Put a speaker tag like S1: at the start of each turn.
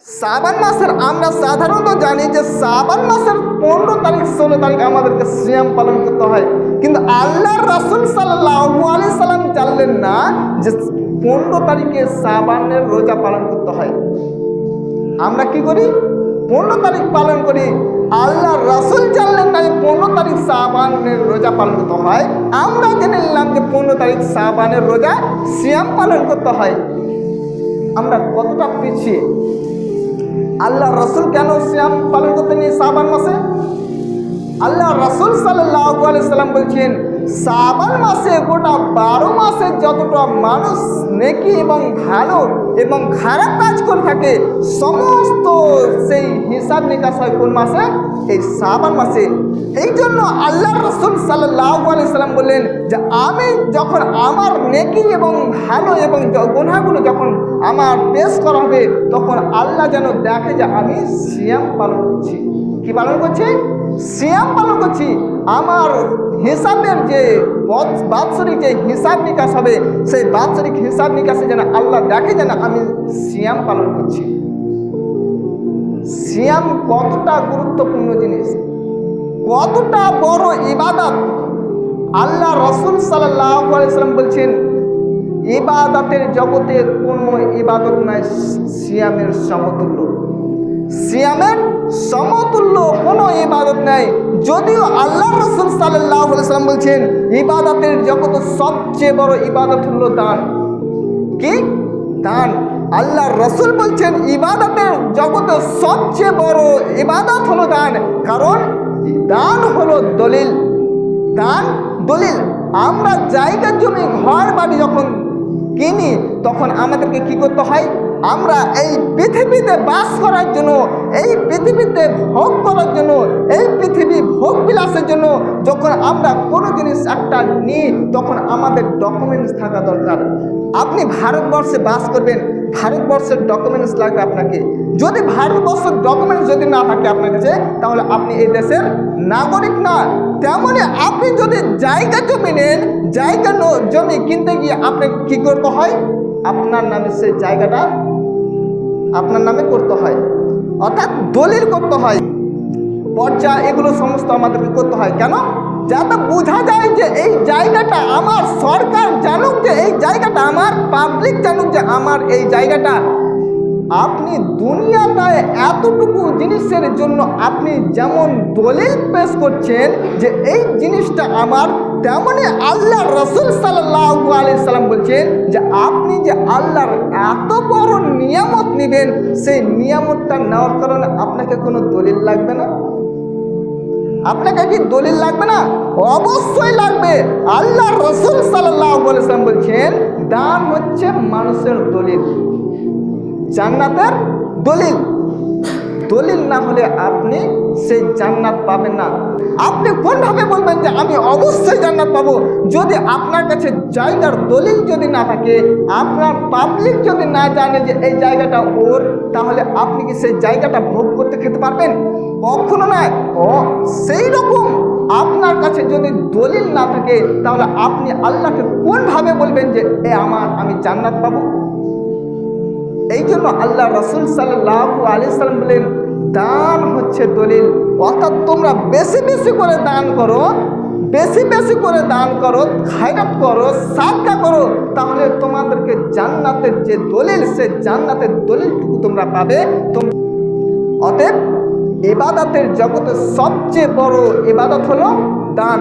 S1: শাবান মাসের আমরা সাধারণত জানি যে শাবান মাসের 15 তারিখ 16 তারিখ আমাদেরকে সিয়াম পালন করতে হয়, কিন্তু আল্লাহর রাসূল সাল্লাল্লাহু আলাইহি সাল্লাম জানলেন না যে 15 তারিখে শাবানের রোজা পালন করতে হয়। আমরা কি করি? 15 তারিখ পালন করি। আল্লাহর রাসূল জানলেন না যে 15 তারিখ শাবানের রোজা পালন করতে হয়। আমরা জেনে নিলাম যে 15 তারিখ শাবানের রোজা সিয়াম পালন করতে হয়। আমরা কতটা পিছিয়ে! আল্লাহ রাসূল কেন সিয়াম পালন করতে নিয়ে শাবান মাসে? আল্লাহ রাসূল সাল্লাল্লাহু আলাইহি সাল্লাম বলছেন, শাবান মাসে গোটা 12 মাসে যতটা মানুষ নেকি এবং ভালো এবং খারাপ কাজ করে থাকে সমস্ত সেই হিসাব নিকাশ হয় কোন মাসে? এই শাবান মাসে। এই জন্য আল্লাহ রাসূল সাল্লাল্লাহু আলাইহি সাল্লাম বললেন যে আমি যখন আমার নেকি এবং ভালো এবং গুনাহগুলো যখন আমার পেশ করা হবে তখন আল্লাহ যেন দেখে যে আমি সিয়াম পালন করছি। কি পালন করছি? সিয়াম পালন করছি। আমার হিসাবের যে বাৎসরিক যে হিসাব নিকাশ হবে সেই বাৎসরিক হিসাব নিকাশে যেন আল্লাহ দেখে যেন আমি সিয়াম পালন করছি। সিয়াম কতটা গুরুত্বপূর্ণ জিনিস, কতটা বড় ইবাদত! আল্লাহ রাসূল সাল্লাল্লাহু আলাইহি সাল্লাম বলছেন, ইবাদতের জগতে কোনো ইবাদত নাই সিয়ামের সমতুল্য। সিয়ামের সমতুল্য কোনো ইবাদত নাই। যদিও আল্লাহ রাসূল সাল্লাল্লাহু আলাইহি সাল্লাম বলছেন ইবাদতের জগতে সবচেয়ে বড় ইবাদত হলো দান। কি? দান। আল্লাহ রাসূল বলছেন ইবাদতের জগতে সবচেয়ে বড় ইবাদত হলো দান, কারণ দান হলো দলিল। দান দলিল। আমরা জায়গা জমি ঘর বাড়ি যখন কিনি তখন আমাদেরকে কি করতে হয়? আমরা এই পৃথিবীতে বাস করার জন্য, এই পৃথিবীতে ভোগ করার জন্য, এই পৃথিবী ভোগ বিলাসের জন্য যখন আমরা কোনো জিনিস একটা নিই তখন আমাদের ডকুমেন্টস থাকা দরকার। আপনি ভারতবর্ষে বাস করবেন, ভারতবর্ষের ডকুমেন্টস লাগবে আপনাকে। যদি ভারতবর্ষের ডকুমেন্টস যদি না থাকে আপনার কাছে তাহলে আপনি এই দেশের নাগরিক না। তেমনি আপনি যদি জায়গা জমি নেন, জায়গা জমি কিনতে গিয়ে আপনাকে কি করতে হয়? আপনার নামে সেই জায়গাটা আপনার নামে করতে হয়, অর্থাৎ দলিল করতে হয়, পর্চা, এগুলো সমস্ত আমাদেরকে করতে হয়। কেন? যাতে বোঝা যায় যে এই জায়গাটা আমার, সরকার জানুক যে এই জায়গাটা আমার, পাবলিক জানুক যে আমার এই জায়গাটা। আপনি দুনিয়াটায় এতটুকু জিনিসের জন্য আপনি যেমন দলিল পেশ করছেন যে এই জিনিসটা আমার, তেমনি আল্লাহ রাসূল সাল্লাল্লাহু আলাইহি সাল্লাম বলছেন যে আপনি যে আল্লাহর এত বড় নিয়ামত নেবেন, সেই নিয়ামতটা নেওয়ার কারণে আপনাকে কোনো দলিল লাগবে না। আপনাকে কি দলিল লাগবে না? অবশ্যই লাগবে। আল্লাহ রাসূল সাল্লাল্লাহু আলাইহি সাল্লাম বলছেন দান হচ্ছে মানুষের দলিল, জান্নাতের দলিল। দলিল না হলে আপনি সেই জান্নাত পাবেন না। আপনি কোনভাবে বলবেন যে আমি অবশ্যই জান্নাত পাবো? যদি আপনার কাছে জায়গার দলিল যদি না থাকে, আপনার পাবলিক যদি না জানে যে এই জায়গাটা ওর, তাহলে আপনি কি সেই জায়গাটা ভোগ করতে খেতে পারবেন? কখনো না। সেই রকম আপনার কাছে যদি দলিল না থাকে তাহলে আপনি আল্লাহকে কোনভাবে বলবেন যে আমি জান্নাত পাবো? এই জন্য আল্লাহ রাসূল সাল্লাল্লাহু আলাইহি সাল্লাম বলেন দান হচ্ছে দলিল। অর্থাৎ তোমরা বেশি বেশি করে দান করো, বেশি বেশি করে দান করো, খায়রাত করো, সাদকা করো, তাহলে তোমাদেরকে জান্নাতের যে দলিল, সে জান্নাতের দলিলটুকু তোমরা পাবে। অতএব ইবাদতের জগতে সবচেয়ে বড় ইবাদত হলো দান।